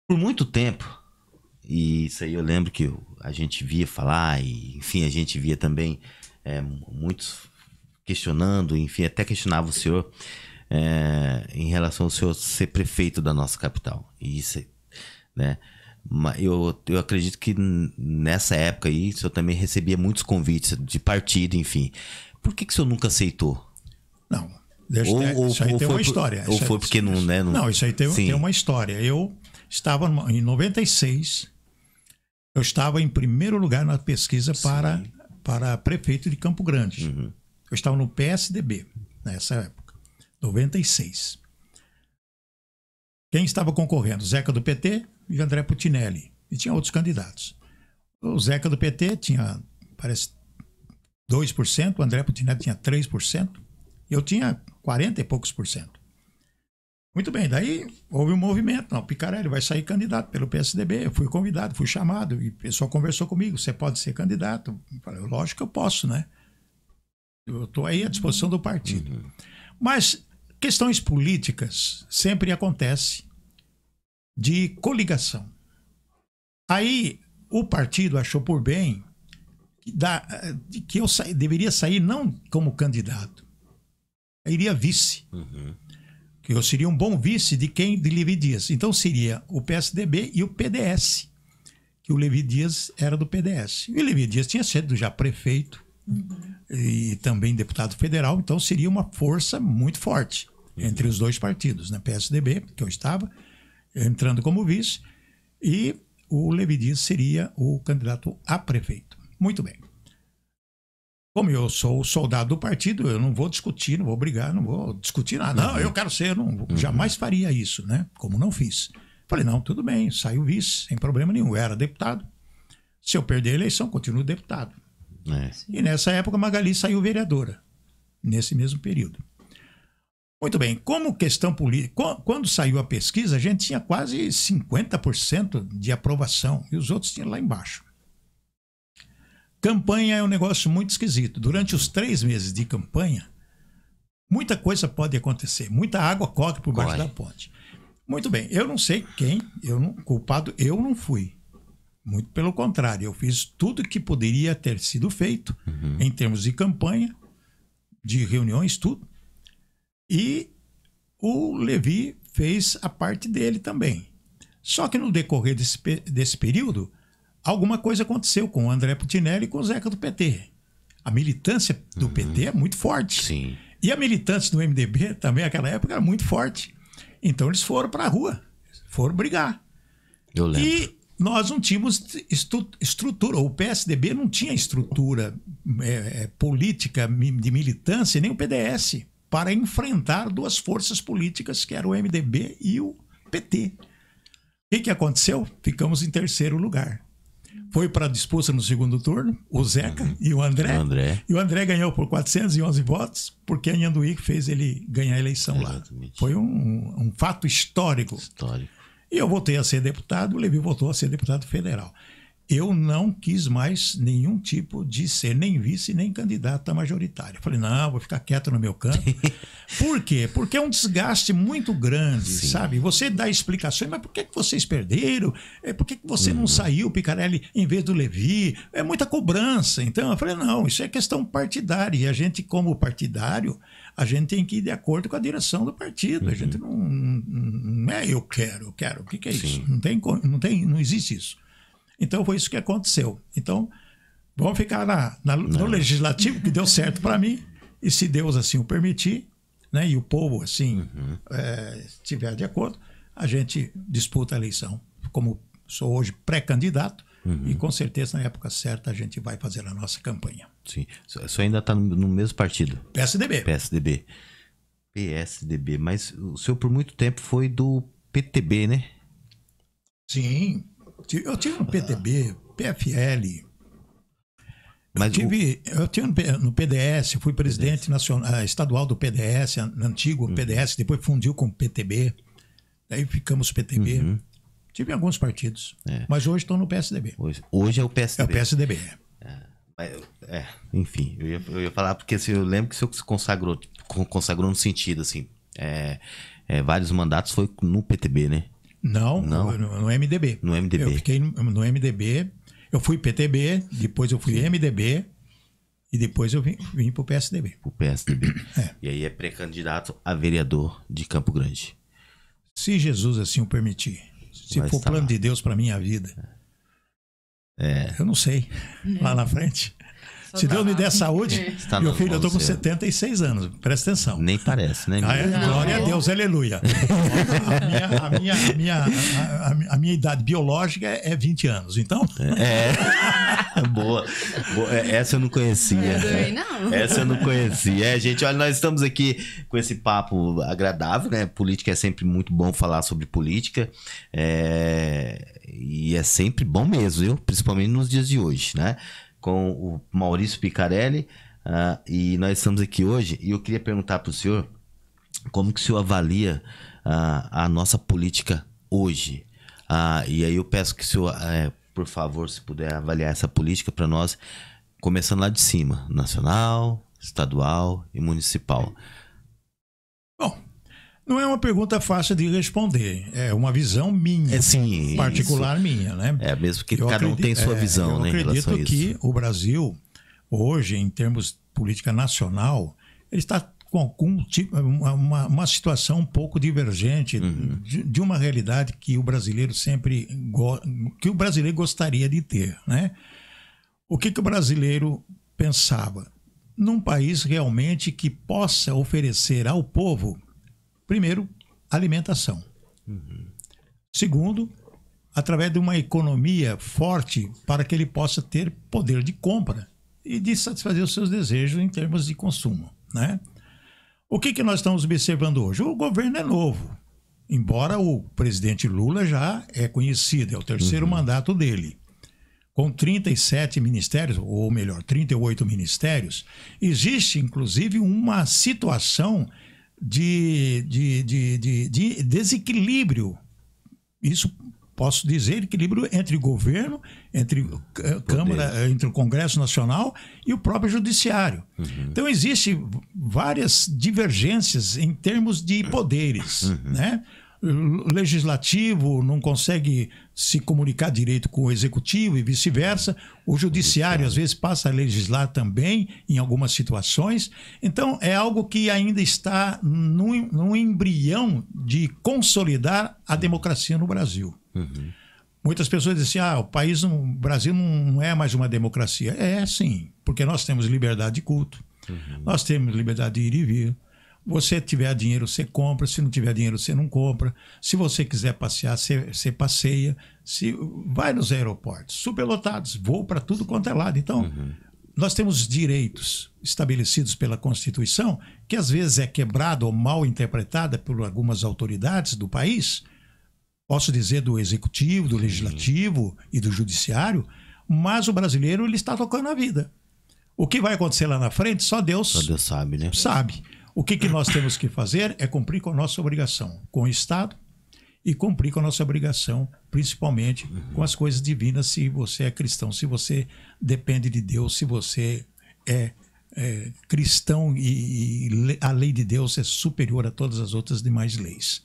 Por muito tempo, e isso aí eu lembro que a gente via falar, e enfim, a gente via também muitos questionando, enfim, até questionava o senhor em relação ao senhor ser prefeito da nossa capital. E isso, né? Eu acredito que nessa época aí, o senhor também recebia muitos convites de partido, enfim. Por que o senhor nunca aceitou? Não, isso aí tem uma história. Ou foi porque não, né? Não, isso aí tem uma história. Eu estava em 96, eu estava em primeiro lugar na pesquisa para prefeito de Campo Grande. Uhum. Eu estava no PSDB nessa época, 96. Quem estava concorrendo? Zeca do PT e André Putinelli. E tinha outros candidatos. O Zeca do PT tinha, parece, 2%, o André Putinelli tinha 3%, e eu tinha 40 e poucos por cento. Muito bem, daí houve um movimento. Não, Picarelli vai sair candidato pelo PSDB. Eu fui convidado, fui chamado, e o pessoal conversou comigo. Você pode ser candidato? Eu falei, lógico que eu posso, né? Eu estou aí à disposição do partido. Uhum. Mas questões políticas sempre acontecem de coligação. Aí o partido achou por bem que eu deveria sair não como candidato, eu iria vice. Uhum. Que eu seria um bom vice de Levi Dias. Então seria o PSDB e o PDS, que o Levi Dias era do PDS. E o Levi Dias tinha sido já prefeito e também deputado federal, então seria uma força muito forte entre os dois partidos, né? PSDB, que eu estava, entrando como vice, e o Levi Dias seria o candidato a prefeito. Muito bem. Como eu sou o soldado do partido, eu não vou discutir, não vou brigar, não vou discutir nada. Não, eu quero ser, jamais faria isso, né? Como não fiz. Falei, não, tudo bem, saiu vice, sem problema nenhum. Eu era deputado. Se eu perder a eleição, continuo deputado. E nessa época, Magali saiu vereadora, nesse mesmo período. Muito bem, como questão política, quando saiu a pesquisa, a gente tinha quase 50% de aprovação, e os outros tinham lá embaixo. Campanha é um negócio muito esquisito. Durante os 3 meses de campanha, muita coisa pode acontecer. Muita água corre por baixo da ponte. Muito bem, eu não sei quem, culpado eu não fui. Muito pelo contrário, eu fiz tudo que poderia ter sido feito em termos de campanha, de reuniões, tudo. E o Levi fez a parte dele também. Só que no decorrer desse período, alguma coisa aconteceu com o André Putinelli e com o Zeca do PT. A militância do PT é muito forte. Sim. E a militância do MDB também, naquela época, era muito forte. Então eles foram para a rua, foram brigar. Eu lembro. E nós não tínhamos estrutura, o PSDB não tinha estrutura política de militância, nem o PDS, para enfrentar duas forças políticas, que eram o MDB e o PT. O que aconteceu? Ficamos em terceiro lugar. Foi para a disputa no segundo turno, o Zeca e o André. E o André ganhou por 411 votos, porque a Nhanduí fez ele ganhar a eleição lá. Foi um fato histórico. E eu voltei a ser deputado, o Levi voltou a ser deputado federal. Eu não quis mais nenhum tipo de ser nem vice, nem candidato a majoritário. Falei, não, vou ficar quieto no meu canto. Por quê? Porque é um desgaste muito grande, sabe? Você dá explicações, mas por que vocês perderam? Por que você não saiu, Picarelli, em vez do Levi? É muita cobrança. Então, eu falei, não, isso é questão partidária. E a gente, como partidário, a gente tem que ir de acordo com a direção do partido. A gente não é eu quero. O que é isso? Não existe isso. Então foi isso que aconteceu. Então, vamos ficar no legislativo, que deu certo para mim, e se Deus assim o permitir, né, e o povo assim estiver de acordo, a gente disputa a eleição. Como sou hoje pré-candidato, e com certeza na época certa a gente vai fazer a nossa campanha. Sim. O senhor ainda está no mesmo partido? PSDB. PSDB. Mas o senhor por muito tempo foi do PTB, né? Sim. Eu tive no PTB, PFL. Mas eu tive no PDS, fui presidente nacional, estadual do PDS, antigo PDS, depois fundiu com o PTB. Daí ficamos PTB. Tive em alguns partidos. Mas hoje estou no PSDB. Hoje é o PSDB. É o PSDB. Enfim, eu ia falar porque assim, eu lembro que o senhor se consagrou no sentido assim, vários mandatos foi no PTB, né? Não, Não? no MDB. No MDB. Eu fiquei no MDB, eu fui PTB, depois eu fui MDB e depois eu vim para o PSDB. O PSDB. É. E aí é pré-candidato a vereador de Campo Grande. Se Jesus assim o permitir. Se Vai for estar plano lá. de Deus para minha vida. Eu não sei. Lá na frente. Se Deus me der saúde, Está meu nas filho, eu tô mãos com do Senhor. 76 anos. Presta atenção. Nem parece, né? Ah, menino? glória a Deus, aleluia. A minha idade biológica é 20 anos. Então, Boa. Essa eu não conhecia. Eu também não. Essa eu não conhecia. Gente, olha, nós estamos aqui com esse papo agradável, né? Política é sempre muito bom falar sobre política. E é sempre bom mesmo, viu? Principalmente nos dias de hoje, né? Com o Maurício Picarelli. E nós estamos aqui hoje. E eu queria perguntar para o senhor como que o senhor avalia a nossa política hoje. E aí eu peço que o senhor, por favor, se puder avaliar essa política para nós, começando lá de cima, nacional, estadual e municipal. bom, não é uma pergunta fácil de responder. É uma visão minha, Sim, particular minha, né? mesmo que Eu cada um tem sua visão, né, em acredito relação a isso. que o Brasil, hoje, em termos de política nacional, ele está com algum tipo, uma situação um pouco divergente de uma realidade que o brasileiro que o brasileiro gostaria de ter, né? O que o brasileiro pensava? Num país realmente que possa oferecer ao povo, primeiro, alimentação. Segundo, através de uma economia forte para que ele possa ter poder de compra e de satisfazer os seus desejos em termos de consumo, né? O que nós estamos observando hoje? O governo é novo, embora o presidente Lula já é conhecido, é o terceiro mandato dele. Com 37 ministérios, ou melhor, 38 ministérios, existe inclusive uma situação de desequilíbrio. Isso posso dizer, equilíbrio entre governo, entre Câmara, entre o Congresso Nacional e o próprio Judiciário. Então, existem várias divergências em termos de poderes, né? O legislativo não consegue se comunicar direito com o executivo e vice-versa. O judiciário, às vezes, passa a legislar também em algumas situações. Então, é algo que ainda está num embrião de consolidar a democracia no Brasil. Muitas pessoas dizem assim, o Brasil não é mais uma democracia. É, sim, porque nós temos liberdade de culto, nós temos liberdade de ir e vir. Você tiver dinheiro, você compra. Se não tiver dinheiro, você não compra. Se você quiser passear, você passeia. Vai nos aeroportos, superlotados, voo para tudo quanto é lado. Então, nós temos direitos estabelecidos pela Constituição, que às vezes é quebrada ou mal interpretada por algumas autoridades do país, posso dizer do Executivo, do Legislativo e do Judiciário, mas o brasileiro ele está tocando a vida. O que vai acontecer lá na frente, só Deus sabe, né? Sabe. O que nós temos que fazer é cumprir com a nossa obrigação com o Estado e cumprir com a nossa obrigação, principalmente com as coisas divinas, se você é cristão, se você depende de Deus, se você é cristão e a lei de Deus é superior a todas as outras demais leis.